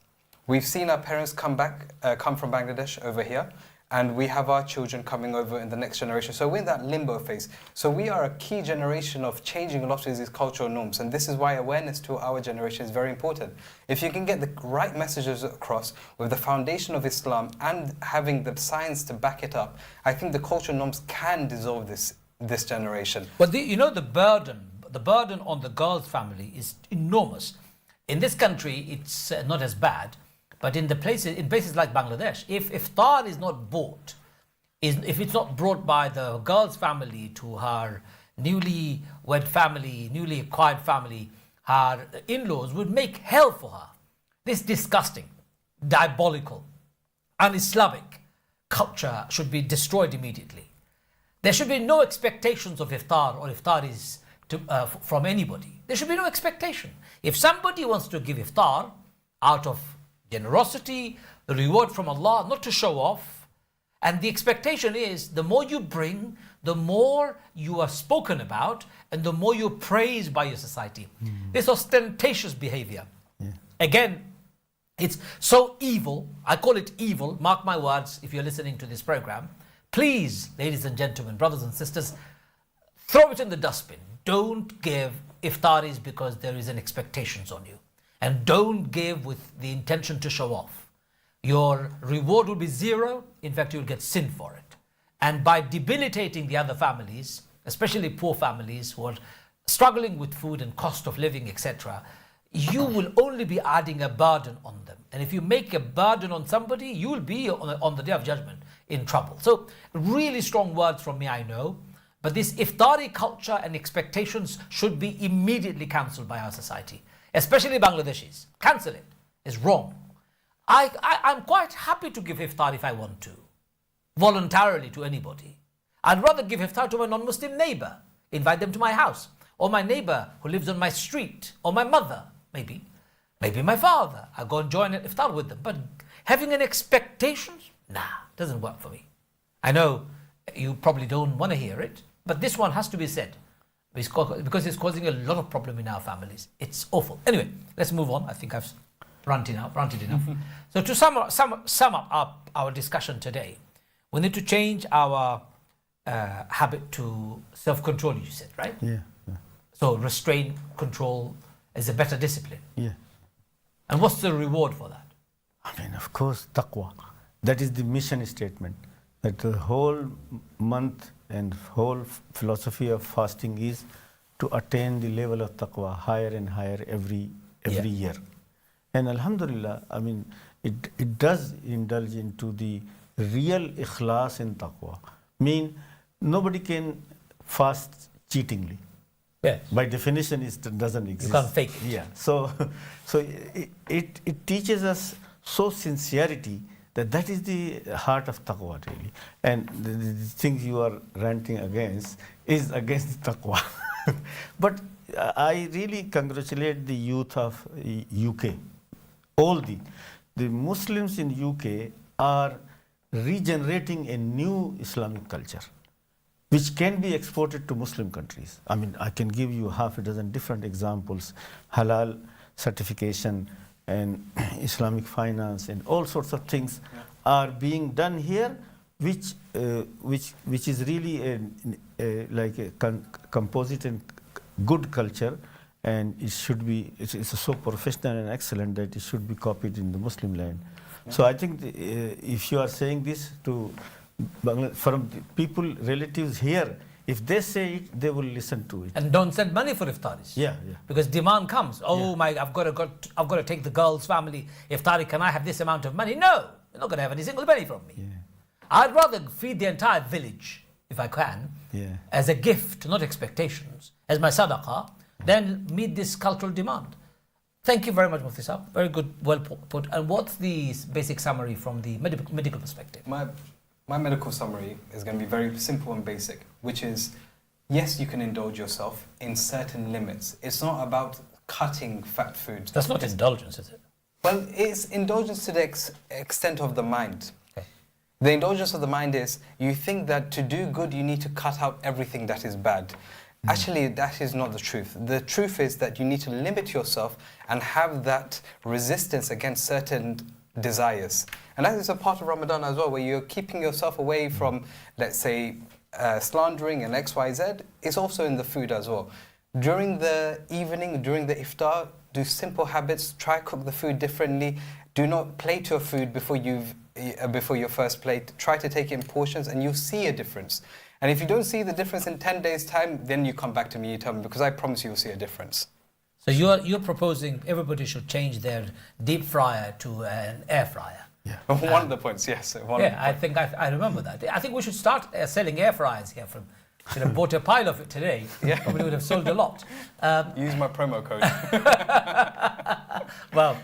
We've seen our parents come from Bangladesh over here, and we have our children coming over in the next generation. So we're in that limbo phase. So we are a key generation of changing a lot of these cultural norms, and this is why awareness to our generation is very important. If you can get the right messages across with the foundation of Islam and having the science to back it up, I think the cultural norms can dissolve this generation. But the burden on the girl's family is enormous. In this country, it's not as bad. But in places like Bangladesh, if iftar is not bought, if it's not brought by the girl's family to her newly wed family, newly acquired family, her in-laws would make hell for her. This disgusting, diabolical, un-Islamic culture should be destroyed immediately. There should be no expectations of iftar or iftaris from anybody. There should be no expectation. If somebody wants to give iftar out of generosity, the reward from Allah, not to show off, and the expectation is the more you bring, the more you are spoken about, and the more you're praised by your society. This ostentatious behavior. Again, it's so evil. I call it evil. Mark my words if you're listening to this program. Please, ladies and gentlemen, brothers and sisters, throw it in the dustbin. Don't give iftaris because there is an expectations on you. And don't give with the intention to show off. Your reward will be zero. In fact, you'll get sin for it. And by debilitating the other families, especially poor families who are struggling with food and cost of living, etc., you will only be adding a burden on them. And if you make a burden on somebody, you will be on the day of judgment in trouble. So really strong words from me, I know. But this iftari culture and expectations should be immediately cancelled by our society. Especially Bangladeshis. Cancel it. It's wrong. I'm quite happy to give iftar if I want to. Voluntarily to anybody. I'd rather give iftar to my non-Muslim neighbor. Invite them to my house. Or my neighbor who lives on my street. Or my mother, maybe. Maybe my father. I'll go and join an iftar with them. But having an expectation? Nah, doesn't work for me. I know you probably don't want to hear it. But this one has to be said. Because it's causing a lot of problem in our families. It's awful. Anyway, let's move on. I think I've ranted enough. So to sum up our discussion today, we need to change our habit to self-control, you said, right? Yeah. So restraint, control is a better discipline. Yeah. And what's the reward for that? I mean, of course, taqwa. That is the mission statement. That the whole month and whole philosophy of fasting is to attain the level of taqwa higher and higher every year. And alhamdulillah, I mean, it does indulge into the real ikhlas in taqwa. Mean, nobody can fast cheatingly. Yeah. By definition, it doesn't exist. You can't fake it. Yeah. So it teaches us so sincerity that is the heart of taqwa, really. And the things you are ranting against is against taqwa. But I really congratulate the youth of UK. All the Muslims in UK are regenerating a new Islamic culture, which can be exported to Muslim countries. I mean, I can give you half a dozen different examples: halal certification and Islamic finance, and all sorts of things are being done here, which is really like a composite and good culture, and it should be. It's so professional and excellent that it should be copied in the Muslim land. So I think if you are saying this to from the people, relatives here, if they say it, they will listen to it. And don't send money for iftaris. Yeah. Because demand comes. Oh my, I've got to take the girl's family iftari. Can I have this amount of money? No, you're not going to have any single penny from me. Yeah. I'd rather feed the entire village, if I can, as a gift, not expectations, as my sadaqah, than meet this cultural demand. Thank you very much, Mufti Sahab. Very good, well put. And what's the basic summary from the medical perspective? My medical summary is going to be very simple and basic, which is, yes, you can indulge yourself in certain limits. It's not about cutting fat food. That's not indulgence, is it? Well, it's indulgence to the extent of the mind. Okay. The indulgence of the mind is, you think that to do good, you need to cut out everything that is bad. Actually, that is not the truth. The truth is that you need to limit yourself and have that resistance against certain desires. And that is a part of Ramadan as well, where you're keeping yourself away from, let's say, slandering and XYZ. It's also in the food as well. During the evening, during the iftar, do simple habits, try cook the food differently. Do not plate your food before your first plate. Try to take it in portions and you'll see a difference. And if you don't see the difference in 10 days' time, then you come back to me, you tell me, because I promise you'll see a difference. So you're proposing everybody should change their deep fryer to an air fryer. Yeah. One of the points, yes. I think I remember that. I think we should start selling air fryers here. Should have bought a pile of it today. Yeah. Probably would have sold a lot. Use my promo code. Well,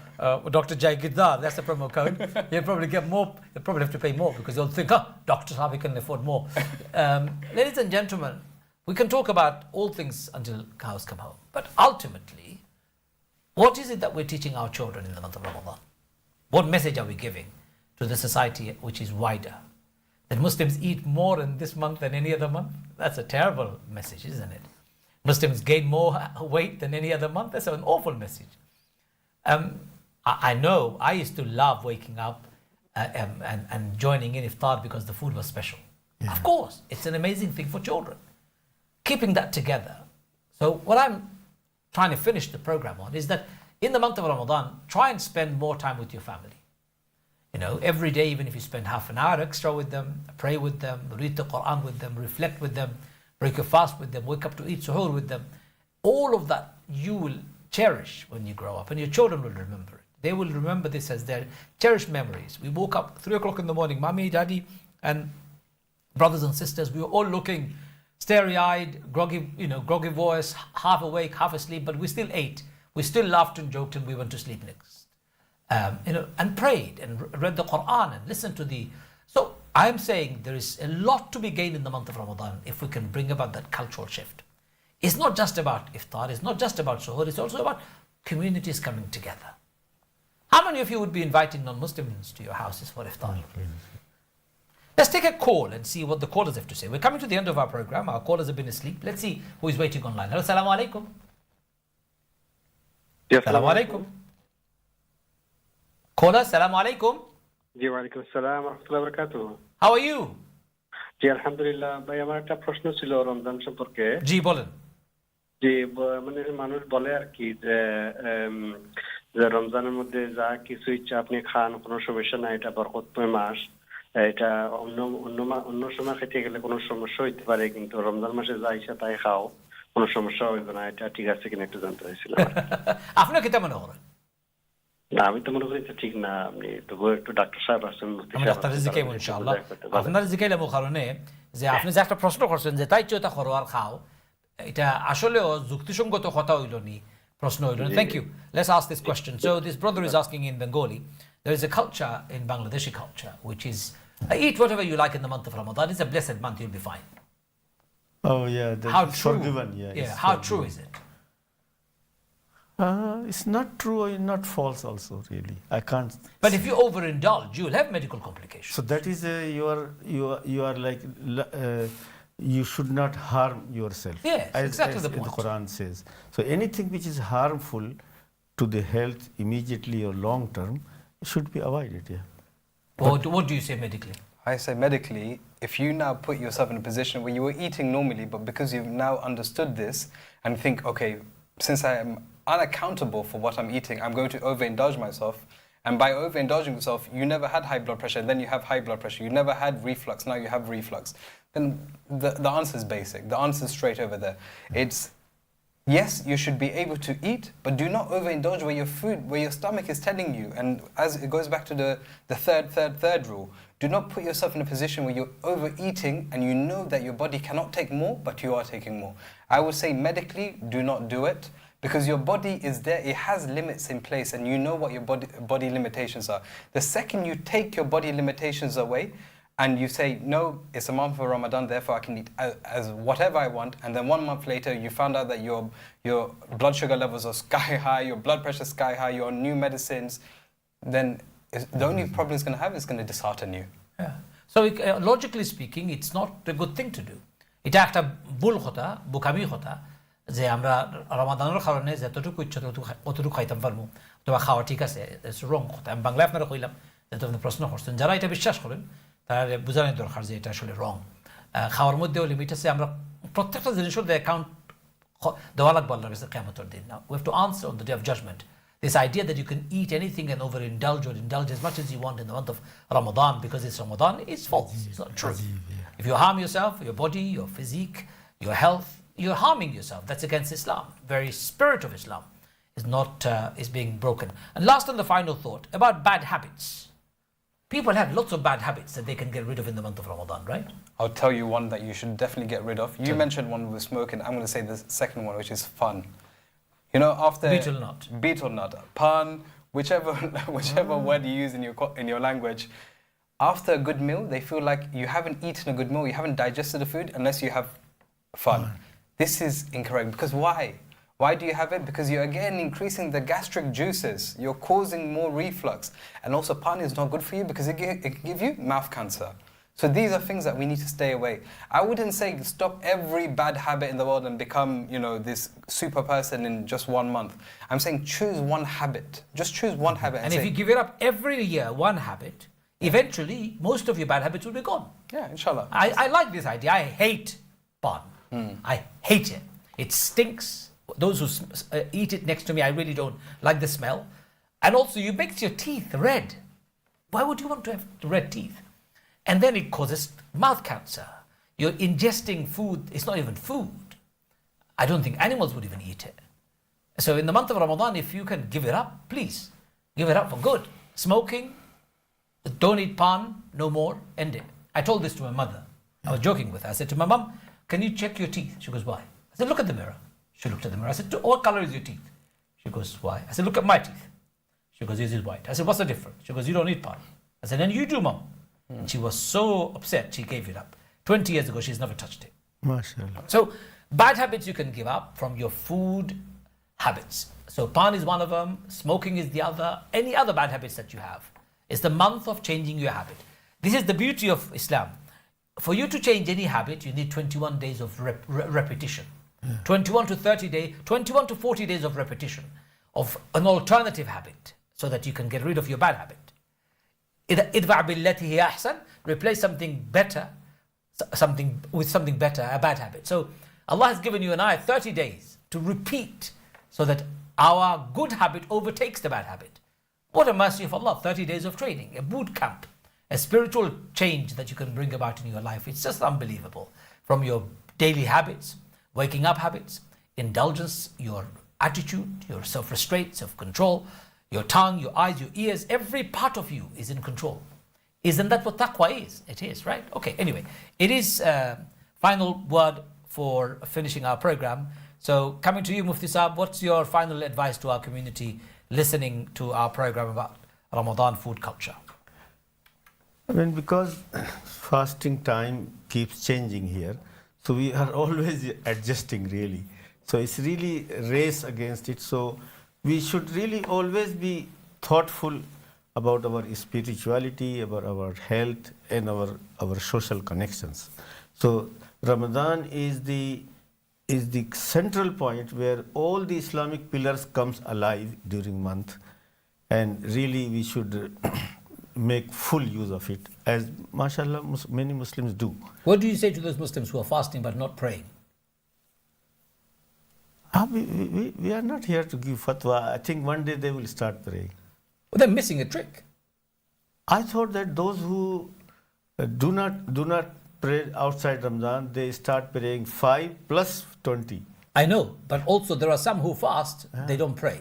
Dr. Jaigirdar, that's the promo code. You'll probably get more. You'll probably have to pay more because you'll think, Dr. Sabi can afford more. Ladies and gentlemen, we can talk about all things until cows come home. But ultimately, what is it that we're teaching our children in the month of Ramadan? What message are we giving to the society which is wider? That Muslims eat more in this month than any other month? That's a terrible message, isn't it? Muslims gain more weight than any other month? That's an awful message. I know I used to love waking up and joining in iftar because the food was special. Yeah. Of course, it's an amazing thing for children. Keeping that together. So what I'm trying to finish the program on is that in the month of Ramadan, try and spend more time with your family. Every day, even if you spend half an hour extra with them, pray with them, read the Quran with them, reflect with them, break your fast with them, wake up to eat suhoor with them, all of that you will cherish when you grow up, and your children will remember it. They will remember this as their cherished memories. We woke up 3 o'clock in the morning, mommy, daddy, and brothers and sisters, we were all looking starry-eyed, groggy voice, half awake, half asleep, but we still ate. We still laughed and joked, and we went to sleep next. And prayed and read the Quran and listened to the... So I'm saying there is a lot to be gained in the month of Ramadan if we can bring about that cultural shift. It's not just about iftar, it's not just about suhoor, it's also about communities coming together. How many of you would be inviting non-Muslims to your houses for iftar? Let's take a call and see what the callers have to say. We're coming to the end of our program. Our callers have been asleep. Let's see who is waiting online. Hello, Assalamu alaikum. Yes, Assalamu alaikum. Caller, Assalamu alaikum. जी वालेकुम अस्सलाम रहमतुल्लाहि व बरकातुहू. How are you? জি আলহামদুলিল্লাহ ভাই আমার একটা প্রশ্ন ছিল রমজান সম্পর্কে. জি বলেন. জি মানে মানুষ বলে আর কি যে রমজানের মধ্যে যা কিছু ইচ্ছা আপনি খান কোনো সমস্যা নাই, এটা বরকতময় মাস, এটা অন্য সময় খেতে গেলে কোনো সমস্যা হইতে পারে, কিন্তু রমজান মাসে যা ইচ্ছা তাই খাও, কোনো সমস্যা হইবে না, এটা ঠিক আছে কিনা একটু জানতে চাইছিলাম. আপনার কি মনে হয়? না আমি তো মনে করি ঠিক না, আপনি তো একটু ডাক্তার সাহেব আছেন, মুফতি সাহেব ডাক্তার জিকাইব ইনশাআল্লাহ। আপনার জিকাইলাম কারণে যে আপনি যে একটা প্রশ্ন করছেন যে তাই চোতা করো আর খাও, এটা আসলেও যুক্তিসঙ্গত কথা হইল নি, প্রশ্ন হইল না। Thank you. Let's ask this question. So this brother is asking in Bengali, there is a culture in Bangladeshi culture which is eat whatever you like in the month of Ramadan. It's a blessed month, you'll be fine. Oh yeah, How that's true? forgiven. Yeah, it's How forgiven. true is it? It's not true or not false also, really. I can't. But if you overindulge, you'll have medical complications. So that is you are like you should not harm yourself. Yes, exactly as the the point. Quran says. So anything which is harmful to the health immediately or long term should be avoided. Yeah. What do you say medically? I say medically, if you now put yourself in a position where you were eating normally, but because you've now understood this and think, okay, since I am unaccountable for what I'm eating, I'm going to overindulge myself. And by overindulging yourself, you never had high blood pressure, then you have high blood pressure. You never had reflux, now you have reflux. Then the answer is basic. The answer is straight over there. It's, yes, you should be able to eat, but do not overindulge where your stomach is telling you. And as it goes back to the third rule, do not put yourself in a position where you're overeating and you know that your body cannot take more, but you are taking more. I would say medically, do not do it. Because your body is there, it has limits in place and you know what your body limitations are. The second you take your body limitations away and you say, no, it's a month of Ramadan, therefore I can eat as whatever I want, and then 1 month later you found out that your blood sugar levels are sky high, your blood pressure is sky high, you're on new medicines, then the only problem it's going to have is going to dishearten you. Yeah. So logically speaking, it's not a good thing to do. এটা একটা ভুল কথা, বোকামি কথা, যে আমরা রমাদানের কারণে যতটুকু ইচ্ছা ততটুকু খাইতাম পারবো, অথবা খাওয়া ঠিক আছে, রং কথা। আমি বাংলায় আপনারা কইলাম, যেহেতু আপনি প্রশ্ন করছেন, যারা এটা বিশ্বাস করেন তারা বোঝানোর দরকার যে এটা আসলে রং। খাওয়ার মধ্যেও লিমিট আছে, আমরা প্রত্যেকটা জিনিসের অ্যাকাউন্ট দেওয়া লাগবে আল্লাহর কাছে কিয়ামতের দিন। Now we have to answer on the day of judgment. This idea that you can eat anything and overindulge or indulge as much as you want in the month of Ramadan because it's Ramadan is false. It's not true. If you harm yourself, your body, your physique, your health, you're harming yourself. That's against Islam. Very spirit of Islam is being broken. And last and the final thought about bad habits. People have lots of bad habits that they can get rid of in the month of Ramadan, right? I'll tell you one that you should definitely get rid of. You mentioned one with smoking. I'm going to say the second one, which is fun. You know, after betel nut, pan, whichever word you use in your language. After a good meal, they feel like you haven't eaten a good meal, you haven't digested the food unless you have fun. This is incorrect. Because why? Why do you have it? Because you're again increasing the gastric juices. You're causing more reflux. And also pan is not good for you because it can give you mouth cancer. So these are things that we need to stay away. I wouldn't say stop every bad habit in the world and become, this super person in just 1 month. I'm saying choose one habit. Just choose one habit. And if you give it up every year, one habit, eventually most of your bad habits will be gone. Yeah, inshallah. I like this idea. I hate pan. I hate it. It stinks. Those who eat it next to me, I really don't like the smell. And also, it makes your teeth red. Why would you want to have red teeth? And then it causes mouth cancer. You're ingesting food. It's not even food. I don't think animals would even eat it. So in the month of Ramadan, if you can give it up, please, give it up for good. Smoking, don't eat pan, no more, end it. I told this to my mother. I was joking with her. I said to my mum, can you check your teeth? She goes, why? I said, look at the mirror. She looked at the mirror. I said, what color is your teeth? She goes, why? I said, look at my teeth. She goes, yours is white. I said, what's the difference? She goes, you don't eat pan. I said, then you do, mum. And she was so upset, she gave it up. 20 years ago, she's never touched it. MashaAllah. So, bad habits you can give up from your food habits. So, pan is one of them, smoking is the other, any other bad habits that you have. It's the month of changing your habit. This is the beauty of Islam. For you to change any habit, you need 21 days of repetition. 21 to 30 days, 21 to 40 days of repetition of an alternative habit so that you can get rid of your bad habit. idfa' billati hiya ahsan, replace something better, with something better, a bad habit. So Allah has given you and I 30 days to repeat so that our good habit overtakes the bad habit. What a mercy of Allah, 30 days of training, a boot camp, a spiritual change that you can bring about in your life. It's just unbelievable. From your daily habits, waking up habits, indulgence, your attitude, your self-restraint, self-control, your tongue, your eyes, your ears, every part of you is in control. Isn't that what taqwa is? It is, right? Okay, anyway, it is final word for finishing our program. So coming to you, Mufti Saab, what's your final advice to our community listening to our program about Ramadan food culture? I mean, because fasting time keeps changing here, So we are always adjusting really. So it's really a race against it. So we should really always be thoughtful about our spirituality, about our health, and our social connections. So Ramadan is the central point where all the Islamic pillars comes alive during month, and really we should make full use of it, as mashallah many Muslims do. What do you say to those Muslims who are fasting but not praying? We are not here to give fatwa. I think one day they will start praying. Well, they're missing a trick. I thought that those who do not pray outside Ramadan, they start praying 5 plus 20. I know, but also there are some who fast, they don't pray.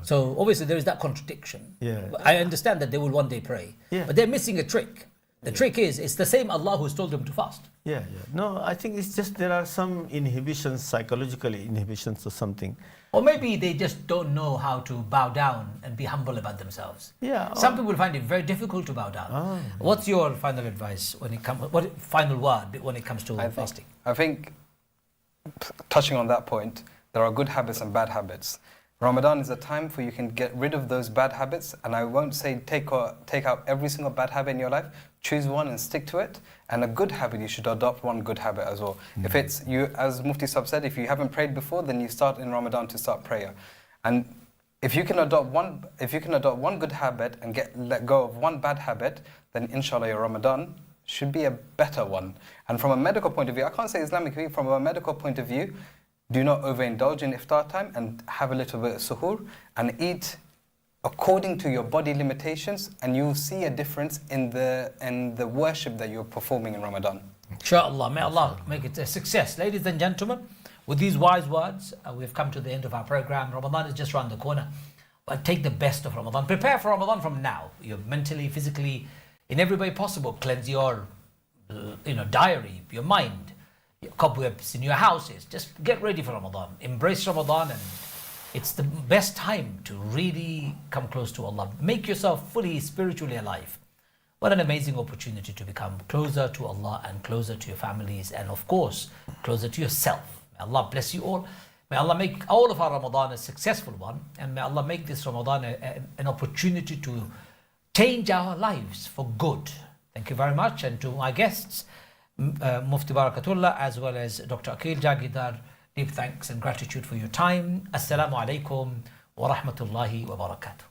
So obviously there is that contradiction. Yeah. I understand that they will one day pray, but they're missing a trick. The trick is, it's the same Allah who's told them to fast. Yeah. No, I think it's just there are some inhibitions, psychological inhibitions or something. Or maybe they just don't know how to bow down and be humble about themselves. Yeah. Some people find it very difficult to bow down. What's your final advice when it comes? What final word when it comes to fasting? I think, touching on that point, there are good habits and bad habits. Ramadan is a time for you can get rid of those bad habits, and I won't say take out every single bad habit in your life. Choose one and stick to it. And a good habit, you should adopt one good habit as well. If it's you, as Mufti Sahib said, if you haven't prayed before, then you start in Ramadan to start prayer. And if you can adopt one good habit and let go of one bad habit, then inshallah your Ramadan should be a better one. And from a medical point of view, I can't say Islamically, from a medical point of view, do not overindulge in iftar time and have a little bit of suhoor and eat according to your body limitations, and you'll see a difference in the worship that you're performing in Ramadan. Inshallah, may Allah make it a success. Ladies and gentlemen, with these wise words, we've come to the end of our program. Ramadan is just around the corner. But take the best of Ramadan. Prepare for Ramadan from now. You're mentally, physically, in every way possible. Cleanse your diary, your mind, your cobwebs in your houses. Just get ready for Ramadan. Embrace Ramadan, and it's the best time to really come close to Allah. Make yourself fully spiritually alive. What an amazing opportunity to become closer to Allah and closer to your families, and of course, closer to yourself. May Allah bless you all. May Allah make all of our Ramadan a successful one, and may Allah make this Ramadan an opportunity to change our lives for good. Thank you very much. And to my guests, Mufti Barkatullah as well as Dr. Aqil Jaigirdar, deep thanks and gratitude for your time. Assalamu alaikum wa rahmatullahi wa barakatuh.